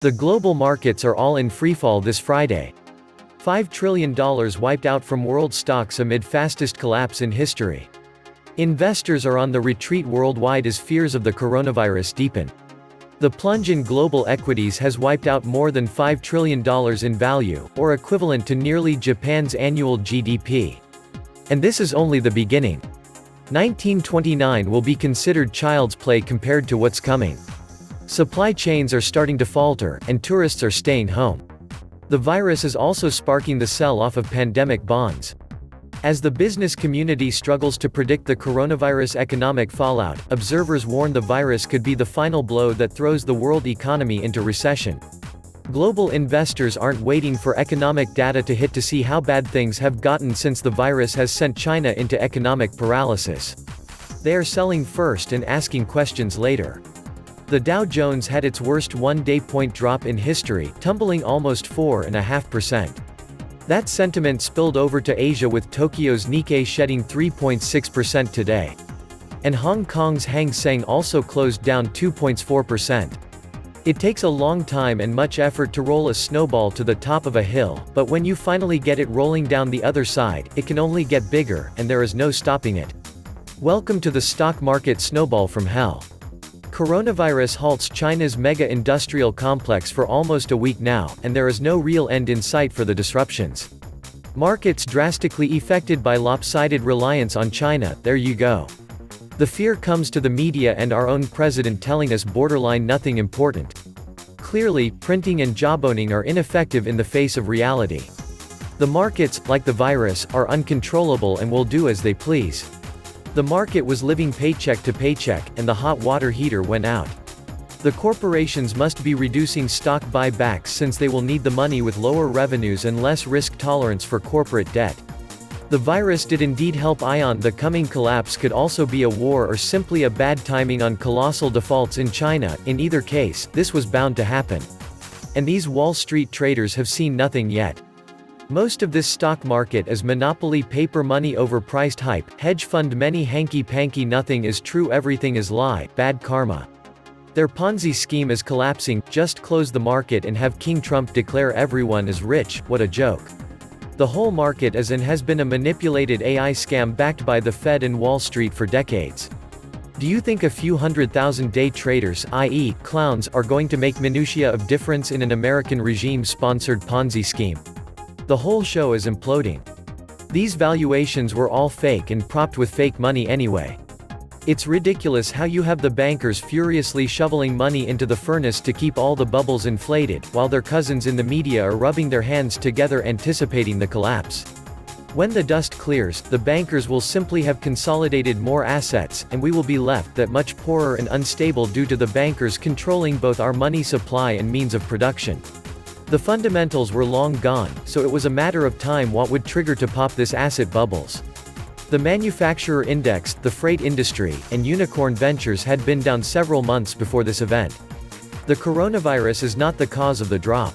The global markets are all in freefall this Friday. $5 trillion wiped out from world stocks amid fastest collapse in history. Investors are on the retreat worldwide as fears of the coronavirus deepen. The plunge in global equities has wiped out more than $5 trillion in value, or equivalent to nearly Japan's annual GDP. And this is only the beginning. 1929 will be considered child's play compared to what's coming. Supply chains are starting to falter, and tourists are staying home. The virus is also sparking the sell-off of pandemic bonds. As the business community struggles to predict the coronavirus economic fallout, observers warn the virus could be the final blow that throws the world economy into recession. Global investors aren't waiting for economic data to hit to see how bad things have gotten since the virus has sent China into economic paralysis. They are selling first and asking questions later. The Dow Jones had its worst one-day point drop in history, tumbling almost 4.5%. That sentiment spilled over to Asia with Tokyo's Nikkei shedding 3.6% today. And Hong Kong's Hang Seng also closed down 2.4%. It takes a long time and much effort to roll a snowball to the top of a hill, but when you finally get it rolling down the other side, it can only get bigger, and there is no stopping it. Welcome to the stock market snowball from hell. Coronavirus halts China's mega-industrial complex for almost a week now, and there is no real end in sight for the disruptions. Markets drastically affected by lopsided reliance on China, there you go. The fear comes to the media and our own president telling us borderline nothing important. Clearly, printing and jawboning are ineffective in the face of reality. The markets, like the virus, are uncontrollable and will do as they please. The market was living paycheck to paycheck, and the hot water heater went out. The corporations must be reducing stock buybacks since they will need the money with lower revenues and less risk tolerance for corporate debt. The virus did indeed help ion. The coming collapse could also be a war or simply a bad timing on colossal defaults in China. In either case, this was bound to happen. And these Wall Street traders have seen nothing yet. Most of this stock market is monopoly paper money overpriced hype, hedge fund many hanky-panky nothing is true everything is lie, bad karma. Their Ponzi scheme is collapsing, just close the market and have King Trump declare everyone is rich, what a joke. The whole market is and has been a manipulated AI scam backed by the Fed and Wall Street for decades. Do you think a few 100,000 day traders, i.e., clowns, are going to make minutiae of difference in an American regime-sponsored Ponzi scheme? The whole show is imploding. These valuations were all fake and propped with fake money anyway. It's ridiculous how you have the bankers furiously shoveling money into the furnace to keep all the bubbles inflated, while their cousins in the media are rubbing their hands together anticipating the collapse. When the dust clears, the bankers will simply have consolidated more assets, and we will be left that much poorer and unstable due to the bankers controlling both our money supply and means of production. The fundamentals were long gone, so it was a matter of time what would trigger to pop this asset bubbles. The manufacturer index, the freight industry, and unicorn ventures had been down several months before this event. The coronavirus is not the cause of the drop.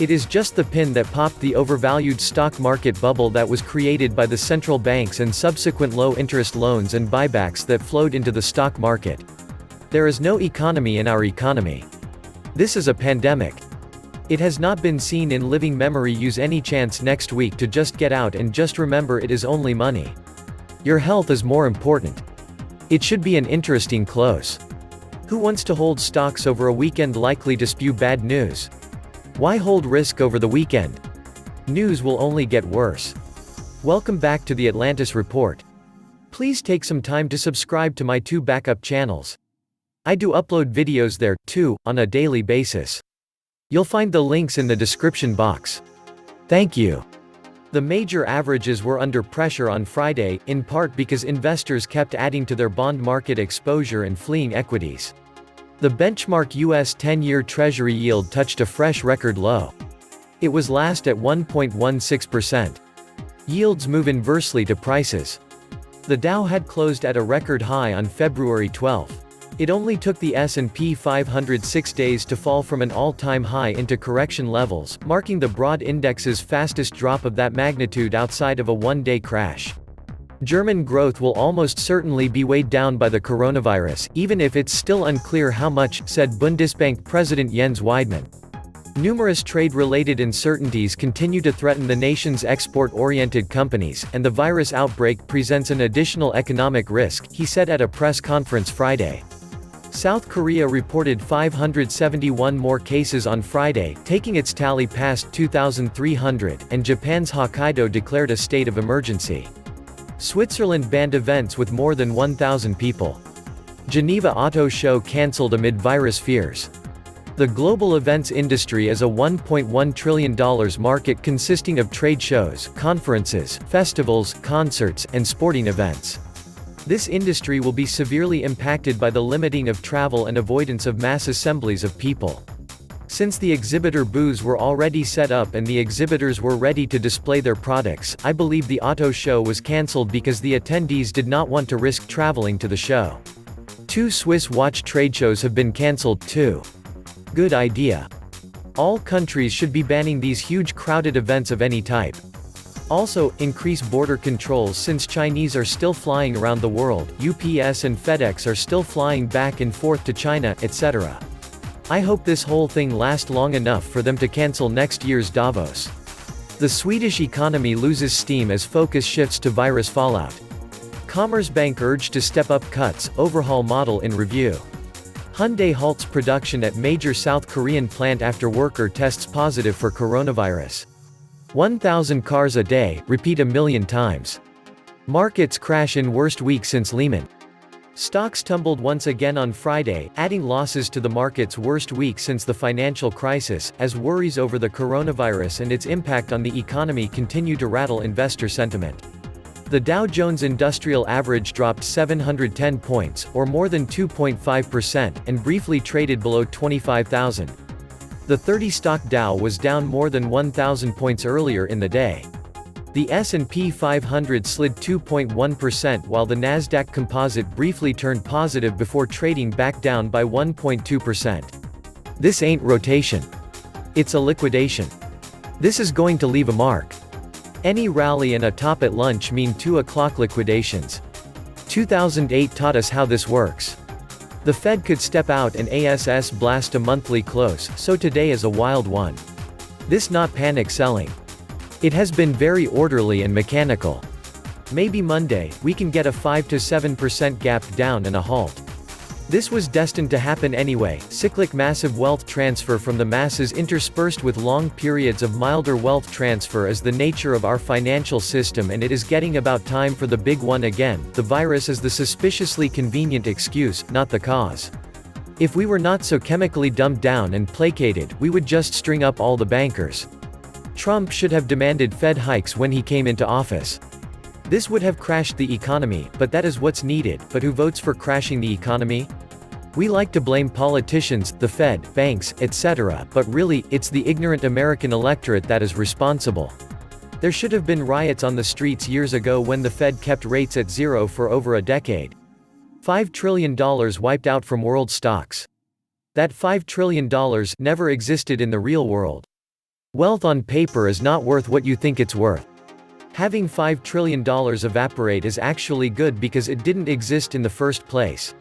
It is just the pin that popped the overvalued stock market bubble that was created by the central banks and subsequent low-interest loans and buybacks that flowed into the stock market. There is no economy in our economy. This is a pandemic. It has not been seen in living memory. Use any chance next week to just get out and just remember it is only money. Your health is more important. It should be an interesting close. Who wants to hold stocks over a weekend likely to spew bad news? Why hold risk over the weekend? News will only get worse. Welcome back to the Atlantis Report. Please take some time to subscribe to my 2 backup channels. I do upload videos there, too, on a daily basis. You'll find the links in the description box. Thank you. The major averages were under pressure on Friday, in part because investors kept adding to their bond market exposure and fleeing equities. The benchmark U.S. 10-year Treasury yield touched a fresh record low. It was last at 1.16%. Yields move inversely to prices. The Dow had closed at a record high on February 12. It only took the S&P 500 6 days to fall from an all-time high into correction levels, marking the broad index's fastest drop of that magnitude outside of a one-day crash. German growth will almost certainly be weighed down by the coronavirus, even if it's still unclear how much, said Bundesbank President Jens Weidmann. Numerous trade-related uncertainties continue to threaten the nation's export-oriented companies, and the virus outbreak presents an additional economic risk, he said at a press conference Friday. South Korea reported 571 more cases on Friday, taking its tally past 2,300, and Japan's Hokkaido declared a state of emergency. Switzerland banned events with more than 1,000 people. Geneva Auto Show cancelled amid virus fears. The global events industry is a $1.1 trillion market consisting of trade shows, conferences, festivals, concerts, and sporting events. This industry will be severely impacted by the limiting of travel and avoidance of mass assemblies of people. Since the exhibitor booths were already set up and the exhibitors were ready to display their products, I believe the auto show was cancelled because the attendees did not want to risk traveling to the show. 2 Swiss watch trade shows have been cancelled, too. Good idea. All countries should be banning these huge crowded events of any type. Also, increase border controls since Chinese are still flying around the world, UPS and FedEx are still flying back and forth to China, etc. I hope this whole thing lasts long enough for them to cancel next year's Davos. The Swedish economy loses steam as focus shifts to virus fallout. Commerzbank urged to step up cuts, overhaul model in review. Hyundai halts production at major South Korean plant after worker tests positive for coronavirus. 1,000 cars a day, repeat 1 million times. Markets crash in worst week since Lehman. Stocks tumbled once again on Friday, adding losses to the market's worst week since the financial crisis, as worries over the coronavirus and its impact on the economy continue to rattle investor sentiment. The Dow Jones Industrial Average dropped 710 points, or more than 2.5%, and briefly traded below 25,000. The 30-stock Dow was down more than 1,000 points earlier in the day. The S&P 500 slid 2.1% while the Nasdaq Composite briefly turned positive before trading back down by 1.2%. This ain't rotation. It's a liquidation. This is going to leave a mark. Any rally and a top at lunch mean 2 o'clock liquidations. 2008 taught us how this works. The Fed could step out and ASS blast a monthly close, so today is a wild one. This not panic selling. It has been very orderly and mechanical. Maybe Monday, we can get a 5 to 7% gap down and a halt. This was destined to happen anyway, cyclic massive wealth transfer from the masses interspersed with long periods of milder wealth transfer is the nature of our financial system, and it is getting about time for the big one again. The virus is the suspiciously convenient excuse, not the cause. If we were not so chemically dumbed down and placated, we would just string up all the bankers. Trump should have demanded Fed hikes when he came into office. This would have crashed the economy, but that is what's needed. But who votes for crashing the economy? We like to blame politicians, the Fed, banks, etc., but really, it's the ignorant American electorate that is responsible. There should have been riots on the streets years ago when the Fed kept rates at zero for over a decade. $5 trillion wiped out from world stocks. That $5 trillion never existed in the real world. Wealth on paper is not worth what you think it's worth. Having $5 trillion evaporate is actually good because it didn't exist in the first place.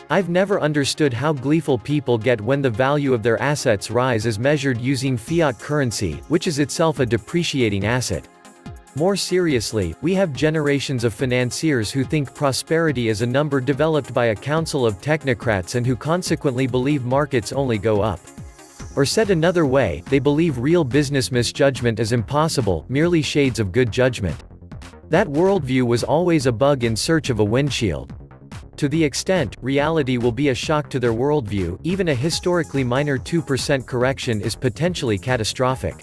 I've never understood how gleeful people get when the value of their assets rise as measured using fiat currency, which is itself a depreciating asset. More seriously, we have generations of financiers who think prosperity is a number developed by a council of technocrats and who consequently believe markets only go up. Or said another way, they believe real business misjudgment is impossible, merely shades of good judgment. That worldview was always a bug in search of a windshield. To the extent, reality will be a shock to their worldview, even a historically minor 2% correction is potentially catastrophic.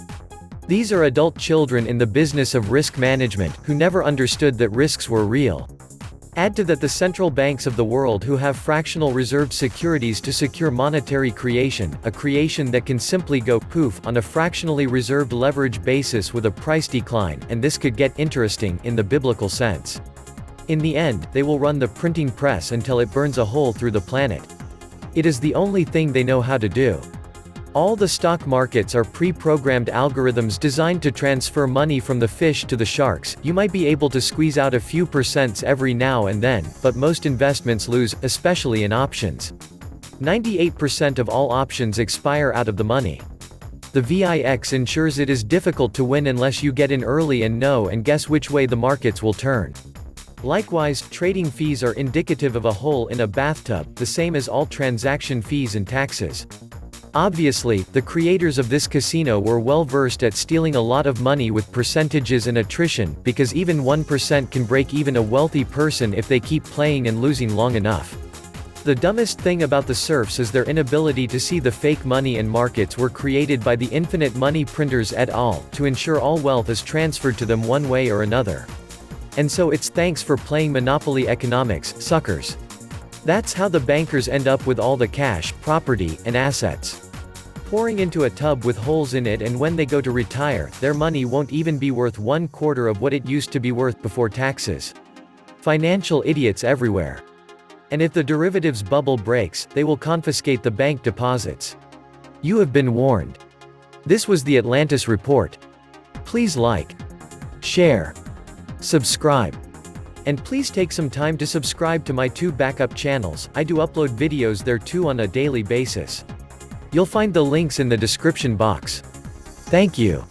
These are adult children in the business of risk management, who never understood that risks were real. Add to that the central banks of the world who have fractional reserved securities to secure monetary creation, a creation that can simply go poof on a fractionally reserved leverage basis with a price decline, and this could get interesting in the biblical sense. In the end, they will run the printing press until it burns a hole through the planet. It is the only thing they know how to do. All the stock markets are pre-programmed algorithms designed to transfer money from the fish to the sharks. You might be able to squeeze out a few percents every now and then, but most investments lose, especially in options. 98% of all options expire out of the money. The VIX ensures it is difficult to win unless you get in early and know and guess which way the markets will turn. Likewise, trading fees are indicative of a hole in a bathtub, the same as all transaction fees and taxes. Obviously, the creators of this casino were well versed at stealing a lot of money with percentages and attrition, because even 1% can break even a wealthy person if they keep playing and losing long enough. The dumbest thing about the serfs is their inability to see the fake money and markets were created by the infinite money printers et al. To ensure all wealth is transferred to them one way or another. And so it's thanks for playing monopoly economics, suckers. That's how the bankers end up with all the cash, property, and assets. Pouring into a tub with holes in it, and when they go to retire, their money won't even be worth 1/4 of what it used to be worth before taxes. Financial idiots everywhere. And if the derivatives bubble breaks, they will confiscate the bank deposits. You have been warned. This was the Atlantis report. Please like, share, subscribe. And please take some time to subscribe to my 2 backup channels. I do upload videos there too on a daily basis. You'll find the links in the description box. Thank you.